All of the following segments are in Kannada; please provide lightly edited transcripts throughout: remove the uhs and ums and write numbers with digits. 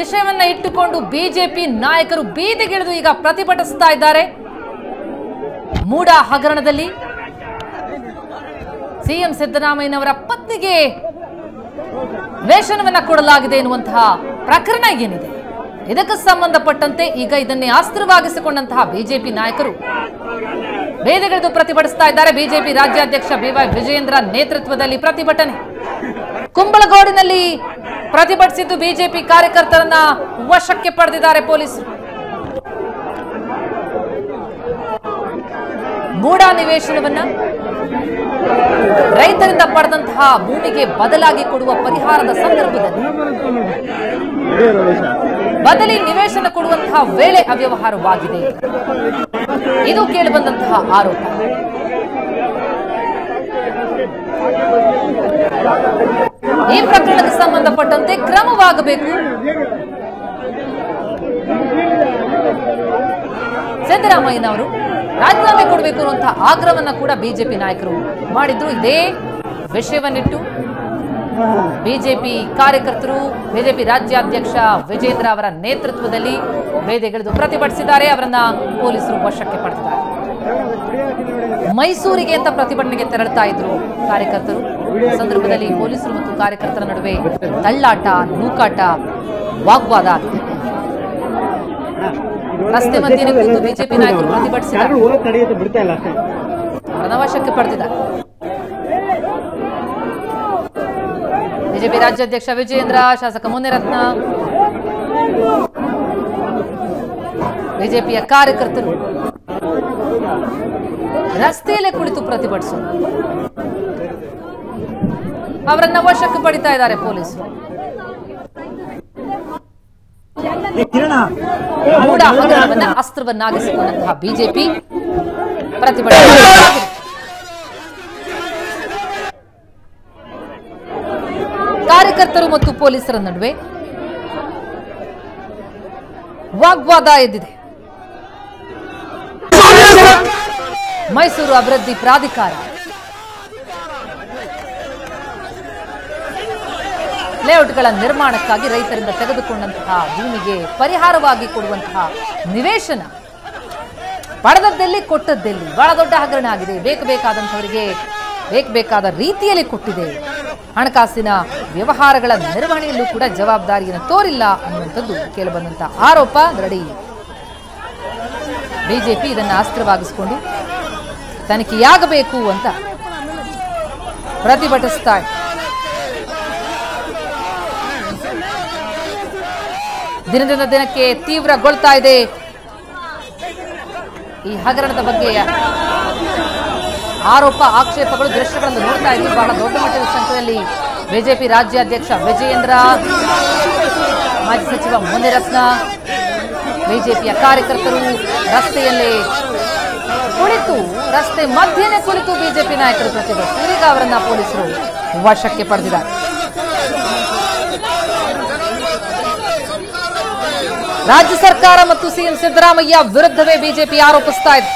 ವಿಷಯವನ್ನ ಇಟ್ಟುಕೊಂಡು ಬಿಜೆಪಿ ನಾಯಕರು ಬೀದಿಗಿಳಿದು ಈಗ ಪ್ರತಿಭಟಿಸ್ತಾ ಇದ್ದಾರೆ. ಮೂಡ ಹಗರಣದಲ್ಲಿ ಸಿಎಂ ಸಿದ್ದರಾಮಯ್ಯನವರ ಪತ್ನಿಗೆ ವೇತನವನ್ನ ಕೊಡಲಾಗಿದೆ ಎನ್ನುವಂತಹ ಪ್ರಕರಣ ಏನಿದೆ, ಇದಕ್ಕೆ ಸಂಬಂಧಪಟ್ಟಂತೆ ಈಗ ಇದನ್ನೇ ಅಸ್ತ್ರವಾಗಿಸಿಕೊಂಡಂತಹ ಬಿಜೆಪಿ ನಾಯಕರು ಬೀದಿಗಿಳಿದು ಪ್ರತಿಭಟಿಸ್ತಾ ಇದ್ದಾರೆ. ಬಿಜೆಪಿ ರಾಜ್ಯಾಧ್ಯಕ್ಷ ಬಿವೈ ವಿಜಯೇಂದ್ರ ನೇತೃತ್ವದಲ್ಲಿ ಪ್ರತಿಭಟನೆ. ಕುಂಬಳಗೋಡಿನಲ್ಲಿ ಪ್ರತಿಭಟಿಸಿದ್ದು ಬಿಜೆಪಿ ಕಾರ್ಯಕರ್ತರನ್ನ ವಶಕ್ಕೆ ಪಡೆದಿದ್ದಾರೆ ಪೊಲೀಸರು. ಮೂಡ ನಿವೇಶನವನ್ನ ರೈತರಿಂದ ಪಡೆದಂತಹ ಭೂಮಿಗೆ ಬದಲಾಗಿ ಕೊಡುವ ಪರಿಹಾರದ ಸಂದರ್ಭದಲ್ಲಿ ಬದಲಿ ನಿವೇಶನ ಕೊಡುವಂತಹ ವೇಳೆ ಅವ್ಯವಹಾರವಾಗಿದೆ, ಇದು ಕೇಳಿಬಂದಂತಹ ಆರೋಪ. ಈ ಪ್ರಕರಣಕ್ಕೆ ಸಂಬಂಧಪಟ್ಟಂತೆ ಕ್ರಮವಾಗಬೇಕು, ಸಿದ್ದರಾಮಯ್ಯನವರು ರಾಜೀನಾಮೆ ಕೊಡಬೇಕು ಅನ್ನುವಂತಹ ಆಗ್ರಹವನ್ನ ಕೂಡ ಬಿಜೆಪಿ ನಾಯಕರು ಮಾಡಿದ್ರು. ಇದೇ ವಿಷಯವನ್ನಿಟ್ಟು ಬಿಜೆಪಿ ಕಾರ್ಯಕರ್ತರು ಬಿಜೆಪಿ ರಾಜ್ಯಾಧ್ಯಕ್ಷ ವಿಜೇಂದ್ರ ಅವರ ನೇತೃತ್ವದಲ್ಲಿ ಬೀದಿಗಿಳಿದು ಪ್ರತಿಭಟಿಸಿದ್ದಾರೆ. ಅವರನ್ನ ಪೊಲೀಸರು ವಶಕ್ಕೆ ಪಡೆದಿದ್ದಾರೆ. ಮೈಸೂರಿಗೆ ಅಂತ ಪ್ರತಿಭಟನೆಗೆ ತೆರಳುತ್ತಾ ಇದ್ರು ಕಾರ್ಯಕರ್ತರು. ಸಂದರ್ಭದಲ್ಲಿ ಪೊಲೀಸರು ಮತ್ತು ಕಾರ್ಯಕರ್ತರ ನಡುವೆ ತಳ್ಳಾಟ, ನೂಕಾಟ, ವಾಗ್ವಾದ ಆಗಿದೆ. ರಸ್ತೆ ಮಧ್ಯೆ ಕೂತು ಬಿಜೆಪಿ ನಾಯಕರು ಪ್ರತಿಭಟಿಸಿದ್ದಾರೆ. ಅವರನ್ನ ವಶಕ್ಕೆ ಪಡೆದಿದ್ದಾರೆ. ಬಿಜೆಪಿ ರಾಜ್ಯಾಧ್ಯಕ್ಷ ವಿಜಯೇಂದ್ರ, ಶಾಸಕ ಮುನಿರತ್ನ, ಬಿಜೆಪಿಯ ಕಾರ್ಯಕರ್ತರು ರಸ್ತೆಯಲ್ಲೇ ಕುಳಿತು ಪ್ರತಿಭಟಿಸೋದು. ಅವರನ್ನ ವಶಕ್ಕೆ ಪಡಿತಾ ಇದ್ದಾರೆ ಪೊಲೀಸರು. ಮೂಡ ಹಗರಣವನ್ನ ಅಸ್ತ್ರವನ್ನಾಗಿಸಿಕೊಂಡಂತಹ ಬಿಜೆಪಿ ಪ್ರತಿಭಟನೆ. ಕಾರ್ಯಕರ್ತರು ಮತ್ತು ಪೊಲೀಸರ ನಡುವೆ ವಾಗ್ವಾದ ಎದ್ದಿದೆ. ಮೈಸೂರು ಅಭಿವೃದ್ಧಿ ಪ್ರಾಧಿಕಾರ ಲೇಔಟ್ಗಳ ನಿರ್ಮಾಣಕ್ಕಾಗಿ ರೈತರಿಂದ ತೆಗೆದುಕೊಂಡಂತಹ ಭೂಮಿಗೆ ಪರಿಹಾರವಾಗಿ ಕೊಡುವಂತಹ ನಿವೇಶನ ಪಡೆದದ್ದಲ್ಲಿ ಕೊಟ್ಟದ್ದಲ್ಲಿ ಬಹಳ ದೊಡ್ಡ ಹಗರಣ ಆಗಿದೆ. ಬೇಕಾದಂಥವರಿಗೆ ಬೇಕಾದ ರೀತಿಯಲ್ಲಿ ಕೊಟ್ಟಿದೆ. ಹಣಕಾಸಿನ ವ್ಯವಹಾರಗಳ ನಿರ್ವಹಣೆಯಲ್ಲೂ ಕೂಡ ಜವಾಬ್ದಾರಿಯನ್ನು ತೋರಿಲ್ಲ ಅನ್ನುವಂಥದ್ದು ಕೇಳಿಬಂದಂತಹ ಆರೋಪ. ನಡಿ ಬಿಜೆಪಿ ಇದನ್ನು ಅಸ್ತ್ರವಾಗಿಸಿಕೊಂಡು ತನಿಖೆಯಾಗಬೇಕು ಅಂತ ಪ್ರತಿಭಟಿಸ್ತಾ ಇದೆ. ದಿನದಿಂದ ದಿನಕ್ಕೆ ತೀವ್ರಗೊಳ್ತಾ ಇದೆ ಈ ಹಗರಣದ ಬಗ್ಗೆ ಆರೋಪ, ಆಕ್ಷೇಪಗಳು, ದೃಶ್ಯಗಳನ್ನು ನೋಡ್ತಾ ಇದ್ದೀವಿ. ಬಹಳ ದೊಡ್ಡ ಮಟ್ಟದ ಸಂಖ್ಯೆಯಲ್ಲಿ ಬಿಜೆಪಿ ರಾಜ್ಯಾಧ್ಯಕ್ಷ ವಿಜಯೇಂದ್ರ, ಮಾಜಿ ಸಚಿವ ಮುನಿರತ್ನ, ಬಿಜೆಪಿಯ ಕಾರ್ಯಕರ್ತರು ರಸ್ತೆಯಲ್ಲಿ ಕುಳಿತು, ರಸ್ತೆ ಮಧ್ಯೆನೇ ಕುಳಿತು ಬಿಜೆಪಿ ನಾಯಕರು ಪ್ರತಿಭಟಿಸಿದರು. ಈಗ ಅವರನ್ನ ಪೊಲೀಸರು ವಶಕ್ಕೆ ಪಡೆದಿದ್ದಾರೆ. ರಾಜ್ಯ ಸರ್ಕಾರ ಮತ್ತು ಸಿಎಂ ಸಿದ್ದರಾಮಯ್ಯ ವಿರುದ್ಧವೇ ಬಿಜೆಪಿ ಆರೋಪಿಸ್ತಾ ಇದೆ.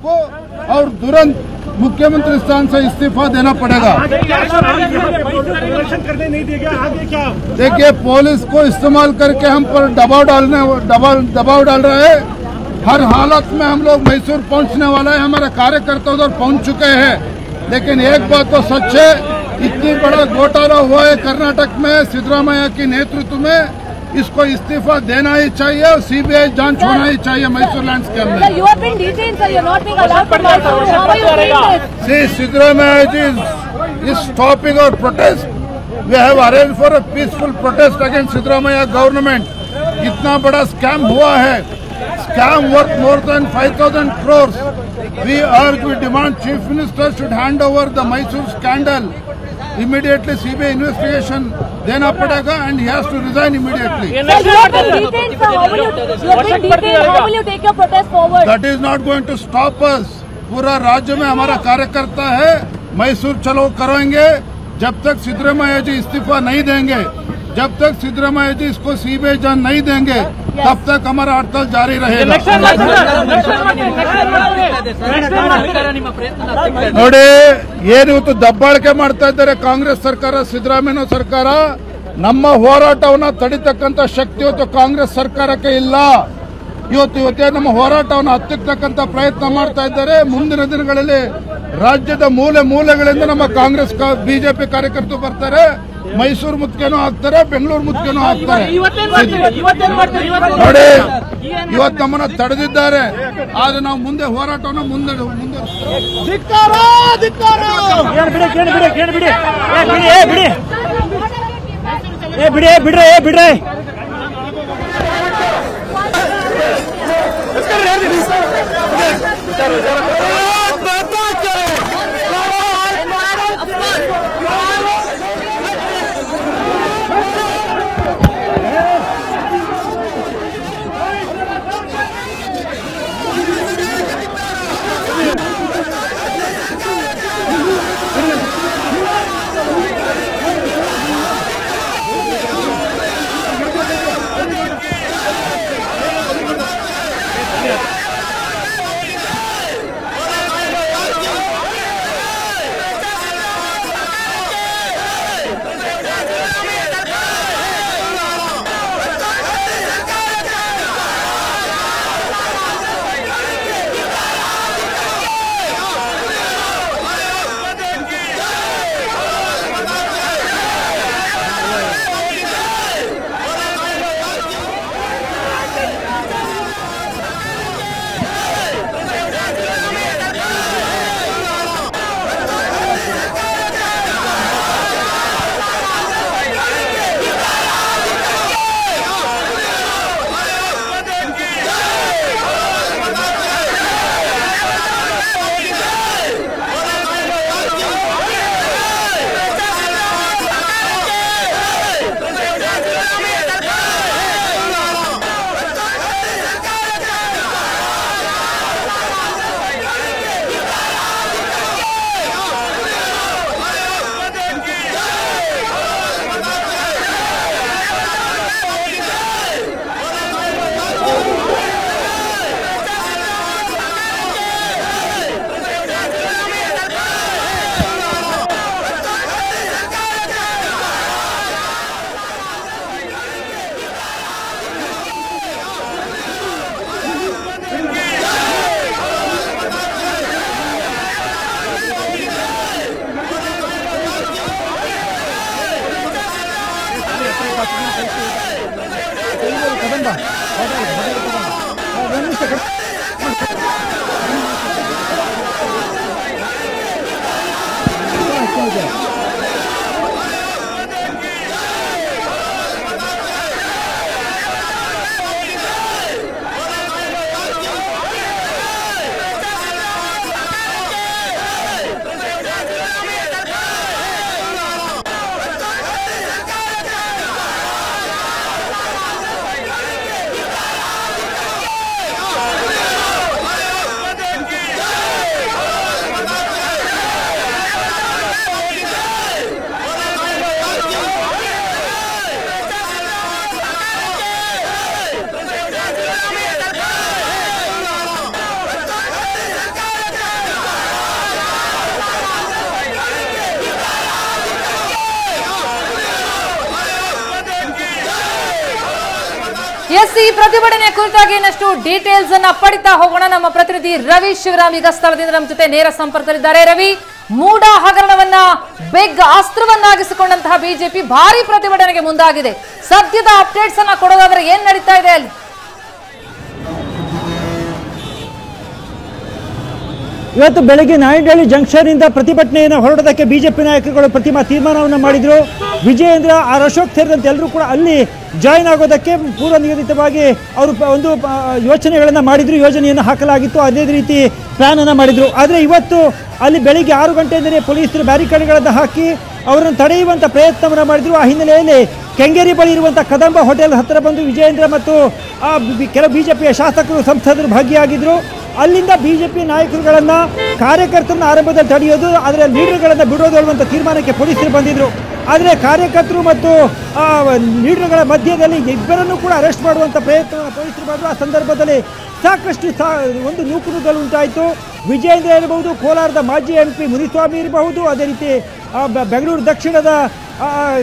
को और तुरंत मुख्यमंत्री स्थान से इस्तीफा देना पड़ेगा। देखिए, पुलिस को इस्तेमाल करके हम पर दबाव डाल रहे हैं। हर हालत में हम लोग मैसूर पहुंचने वाला है, हमारे कार्यकर्ता उधर पहुंच चुके हैं। लेकिन एक बात तो सच है, इतनी बड़ा घोटाला हुआ है कर्नाटक में सिद्धरामैया के नेतृत्व में, इसको इस्तीफा देना ही चाहिए और सीबीआई जांच होना ही चाहिए मैसूर लैंड्स के अंदर। Siddaramaiah ji is stopping our protest. We have arrange for a peaceful protest against Siddaramaiah government. इतना बड़ा स्कैम हुआ है, scam worth more than 5,000 crores. We demand Chief Minister should hand over the Mysore scandal immediately. CBI investigation dena padega and he has to resign immediately. Sir, you have been detained, sir. How will you take your protest forward? That is not going to stop us. पूरा राज्य में हमारा कार्यकर्ता है, मैसूर चलो करेंगे जब तक सिद्धरामैया जी इस्तीफा नहीं देंगे, जब तक सिद्धरामैया जी इसको सीबीआई जांच नहीं देंगे, तब तक हमारा हड़ताल जारी रहेगा। ನೋಡಿ, ಏನು ಇವತ್ತು ದಬ್ಬಾಳಿಕೆ ಮಾಡ್ತಾ ಇದ್ದಾರೆ ಕಾಂಗ್ರೆಸ್ ಸರ್ಕಾರ, ಸಿದ್ದರಾಮಯ್ಯ ಸರ್ಕಾರ. ನಮ್ಮ ಹೋರಾಟವನ್ನ ತಡಿತಕ್ಕಂತ ಶಕ್ತಿ ಇವತ್ತು ಕಾಂಗ್ರೆಸ್ ಸರ್ಕಾರಕ್ಕೆ ಇಲ್ಲ. ಇವತ್ತೇ ನಮ್ಮ ಹೋರಾಟವನ್ನು ಹತ್ತಿಕ್ಕತಕ್ಕಂತ ಪ್ರಯತ್ನ ಮಾಡ್ತಾ ಇದ್ದಾರೆ. ಮುಂದಿನ ದಿನಗಳಲ್ಲಿ ರಾಜ್ಯದ ಮೂಲೆ ಮೂಲೆಗಳಿಂದ ನಮ್ಮ ಕಾಂಗ್ರೆಸ್ ಬಿಜೆಪಿ ಕಾರ್ಯಕರ್ತರು ಬರ್ತಾರೆ, ಮೈಸೂರು ಮುತ್ತಿಗೆನೂ ಹಾಕ್ತಾರೆ, ಬೆಂಗಳೂರು ಮುತ್ತಿಗೆನೂ ಹಾಕ್ತಾರೆ. ನೋಡಿ, ಇವತ್ತು ನಮ್ಮನ್ನ ತಡೆದಿದ್ದಾರೆ, ಆದ್ರೆ ನಾವು ಮುಂದೆ ಹೋರಾಟವನ್ನು ಮುಂದೆ ಬಿಡ್ರೆ ಎಸ್, ಈ ಪ್ರತಿಭಟನೆ ಕುರಿತಾಗಿ ಇನ್ನಷ್ಟು ಡೀಟೇಲ್ಸ್ ಅನ್ನ ಪಡಿತಾ ಹೋಗೋಣ. ನಮ್ಮ ಪ್ರತಿನಿಧಿ ರವಿ ಶಿವರಾಮ್ ಈಗ ಸ್ಥಳದಿಂದ ನಮ್ಮ ಜೊತೆ ನೇರ ಸಂಪರ್ಕದಲ್ಲಿದ್ದಾರೆ. ರವಿ, ಮೂಡ ಹಗರಣವನ್ನ ಬಿಗ್ ಅಸ್ತ್ರವನ್ನಾಗಿಸಿಕೊಂಡಂತಹ ಬಿಜೆಪಿ ಭಾರಿ ಪ್ರತಿಭಟನೆಗೆ ಮುಂದಾಗಿದೆ. ಸದ್ಯದ ಅಪ್ಡೇಟ್ಸ್ ಅನ್ನ ಕೊಡೋದಾದ್ರೆ ಏನ್ ನಡೀತಾ ಇದೆ ಅಲ್ಲಿ? ಇವತ್ತು ಬೆಳಗ್ಗೆ ನಾಯಂಡಹಳ್ಳಿ ಜಂಕ್ಷನ್ ಇಂದ ಪ್ರತಿಭಟನೆಯನ್ನು ಹೊರಡೋದಕ್ಕೆ ಬಿಜೆಪಿ ನಾಯಕರುಗಳು ತೀರ್ಮಾನವನ್ನು ಮಾಡಿದ್ರು. ವಿಜಯೇಂದ್ರ, ಆರ್ ಅಶೋಕ್ ಸೇರಿದಂತೆ ಎಲ್ಲರೂ ಕೂಡ ಅಲ್ಲಿ ಜಾಯಿನ್ ಆಗೋದಕ್ಕೆ ಪೂರ್ವ ನಿಗದಿತವಾಗಿ ಅವರು ಒಂದು ಯೋಜನೆಯನ್ನು ಹಾಕಲಾಗಿತ್ತು. ಅದೇ ರೀತಿ ಪ್ಲಾನ್ ಅನ್ನು ಮಾಡಿದ್ರು. ಆದರೆ ಇವತ್ತು ಅಲ್ಲಿ ಬೆಳಿಗ್ಗೆ 6 ಗಂಟೆಯಿಂದಲೇ ಪೊಲೀಸರು ಬ್ಯಾರಿಕೇಡ್ಗಳನ್ನು ಹಾಕಿ ಅವರನ್ನು ತಡೆಯುವಂಥ ಪ್ರಯತ್ನವನ್ನು ಮಾಡಿದ್ರು. ಆ ಹಿನ್ನೆಲೆಯಲ್ಲಿ ಕೆಂಗೇರಿ ಬಳಿ ಇರುವಂಥ ಕದಂಬ ಹೋಟೆಲ್ ಹತ್ತಿರ ಬಂದು ವಿಜಯೇಂದ್ರ ಮತ್ತು ಕೆಲವು ಬಿಜೆಪಿಯ ಶಾಸಕರು, ಸಂಸದರು ಭಾಗಿಯಾಗಿದ್ದರು. ಅಲ್ಲಿಂದ ಬಿಜೆಪಿ ನಾಯಕರುಗಳನ್ನು, ಕಾರ್ಯಕರ್ತರನ್ನ ಆರಂಭದಲ್ಲಿ ತಡೆಯೋದು, ಆದರೆ ಲೀಡರ್ಗಳನ್ನು ಬಿಡೋದು ಅನ್ನುವಂಥ ತೀರ್ಮಾನಕ್ಕೆ ಪೊಲೀಸರು ಬಂದಿದ್ದರು. ಆದರೆ ಕಾರ್ಯಕರ್ತರು ಮತ್ತು ಲೀಡರ್ಗಳ ಮಧ್ಯದಲ್ಲಿ ಇಬ್ಬರನ್ನು ಕೂಡ ಅರೆಸ್ಟ್ ಮಾಡುವಂಥ ಪ್ರಯತ್ನ ಪೊಲೀಸರು ಮಾಡಿದ್ರು. ಆ ಸಂದರ್ಭದಲ್ಲಿ ಸಾಕಷ್ಟು ಒಂದು ನೂಕುನುಗ್ಗಲು ಉಂಟಾಯಿತು. ವಿಜಯೇಂದ್ರ ಇರಬಹುದು, ಕೋಲಾರದ ಮಾಜಿ MP ಮುನಿಸ್ವಾಮಿ ಇರಬಹುದು, ಅದೇ ರೀತಿ ಬೆಂಗಳೂರು ದಕ್ಷಿಣದ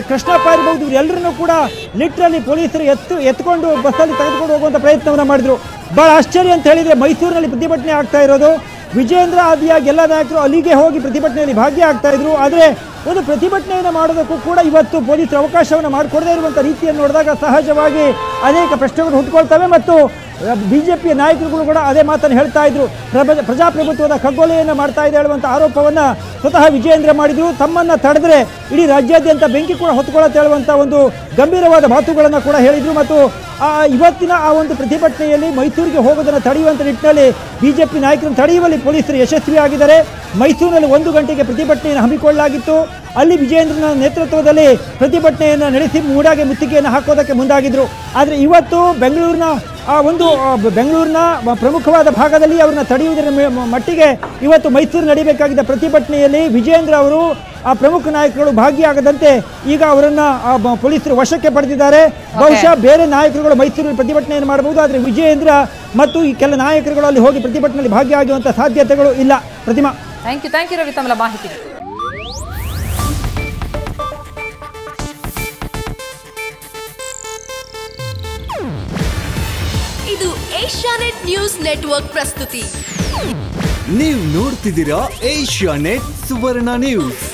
ಕೃಷ್ಣಪ್ಪ ಇರಬಹುದು, ಇವರೆಲ್ಲರನ್ನೂ ಕೂಡ ಲಿಟ್ರಲಿ ಪೊಲೀಸರು ಎತ್ಕೊಂಡು ಬಸ್ಸಲ್ಲಿ ತೆಗೆದುಕೊಂಡು ಹೋಗುವಂಥ ಪ್ರಯತ್ನವನ್ನು ಮಾಡಿದರು. ಭಾಳ ಆಶ್ಚರ್ಯ ಅಂತ ಹೇಳಿದರೆ, ಮೈಸೂರಿನಲ್ಲಿ ಪ್ರತಿಭಟನೆ ಆಗ್ತಾ ಇರೋದು, ವಿಜಯೇಂದ್ರ ಆದಿಯಾಗಿ ಎಲ್ಲ ನಾಯಕರು ಅಲ್ಲಿಗೆ ಹೋಗಿ ಪ್ರತಿಭಟನೆಯಲ್ಲಿ ಭಾಗಿಯಾಗ್ತಾ ಇದ್ರು. ಆದರೆ ಒಂದು ಪ್ರತಿಭಟನೆಯನ್ನು ಮಾಡೋದಕ್ಕೂ ಕೂಡ ಇವತ್ತು ಪೊಲೀಸರು ಅವಕಾಶವನ್ನು ಮಾಡಿಕೊಡದೇ ಇರುವಂಥ ರೀತಿಯನ್ನು ನೋಡಿದಾಗ ಸಹಜವಾಗಿ ಅನೇಕ ಪ್ರಶ್ನೆಗಳು ಹುಟ್ಟುಕೊಳ್ತವೆ. ಮತ್ತು ಬಿಜೆಪಿಯ ನಾಯಕರುಗಳು ಕೂಡ ಅದೇ ಮಾತನ್ನು ಹೇಳ್ತಾ ಇದ್ರು. ಪ್ರಜಾಪ್ರಭುತ್ವದ ಖಗೋಲೆಯನ್ನು ಮಾಡ್ತಾ ಇದೆ ಹೇಳುವಂಥ ಆರೋಪವನ್ನು ಸ್ವತಃ ವಿಜಯೇಂದ್ರ ಮಾಡಿದ್ರು. ತಮ್ಮನ್ನು ತಡೆದ್ರೆ ಇಡೀ ರಾಜ್ಯಾದ್ಯಂತ ಬೆಂಕಿ ಕೂಡ ಹೊತ್ಕೊಳ್ಳುತ್ತೆ ಹೇಳುವಂಥ ಒಂದು ಗಂಭೀರವಾದ ಮಾತುಗಳನ್ನು ಕೂಡ ಹೇಳಿದರು. ಮತ್ತು ಇವತ್ತಿನ ಆ ಒಂದು ಪ್ರತಿಭಟನೆಯಲ್ಲಿ ಮೈಸೂರಿಗೆ ಹೋಗೋದನ್ನು ತಡೆಯುವಂಥ ನಿಟ್ಟಿನಲ್ಲಿ ಬಿಜೆಪಿ ನಾಯಕರನ್ನು ತಡೆಯುವಲ್ಲಿ ಪೊಲೀಸರು ಯಶಸ್ವಿಯಾಗಿದ್ದಾರೆ. ಮೈಸೂರಿನಲ್ಲಿ 1 ಗಂಟೆಗೆ ಪ್ರತಿಭಟನೆಯನ್ನು ಹಮ್ಮಿಕೊಳ್ಳಲಾಗಿತ್ತು. ಅಲ್ಲಿ ವಿಜಯೇಂದ್ರನ ನೇತೃತ್ವದಲ್ಲಿ ಪ್ರತಿಭಟನೆಯನ್ನು ನಡೆಸಿ ಮೂಡಾಗೆ ಮುತ್ತಿಗೆಯನ್ನು ಹಾಕೋದಕ್ಕೆ ಮುಂದಾಗಿದ್ದರು. ಆದರೆ ಇವತ್ತು ಬೆಂಗಳೂರಿನ ಪ್ರಮುಖವಾದ ಭಾಗದಲ್ಲಿ ಅವ್ರನ್ನ ತಡೆಯುವುದರ ಮಟ್ಟಿಗೆ ಇವತ್ತು ಮೈಸೂರು ನಡೀಬೇಕಾಗಿದ್ದ ಪ್ರತಿಭಟನೆಯಲ್ಲಿ ವಿಜಯೇಂದ್ರ ಅವರು ಆ ಪ್ರಮುಖ ನಾಯಕರುಗಳು ಭಾಗಿಯಾಗದಂತೆ ಈಗ ಅವರನ್ನು ಪೊಲೀಸರು ವಶಕ್ಕೆ ಪಡೆದಿದ್ದಾರೆ. ಬಹುಶಃ ಬೇರೆ ನಾಯಕರುಗಳು ಮೈಸೂರಲ್ಲಿ ಪ್ರತಿಭಟನೆಯನ್ನು ಮಾಡಬಹುದು, ಆದರೆ ವಿಜಯೇಂದ್ರ ಮತ್ತು ಈ ಕೆಲ ನಾಯಕರುಗಳು ಅಲ್ಲಿ ಹೋಗಿ ಪ್ರತಿಭಟನೆಯಲ್ಲಿ ಭಾಗಿಯಾಗುವಂಥ ಸಾಧ್ಯತೆಗಳು ಇಲ್ಲ. ಪ್ರತಿಮಾ, ಥ್ಯಾಂಕ್ ಯು ರವಿ ತಮ್ಮ ಮಾಹಿತಿ. ಇದು ಏಷ್ಯಾನೆಟ್ ನ್ಯೂಸ್ ನೆಟ್ವರ್ಕ್ ಪ್ರಸ್ತುತಿ. ನೀವು ನೋಡ್ತಿದ್ದೀರಾ ಏಷ್ಯಾನೆಟ್ ಸುವರ್ಣ ನ್ಯೂಸ್.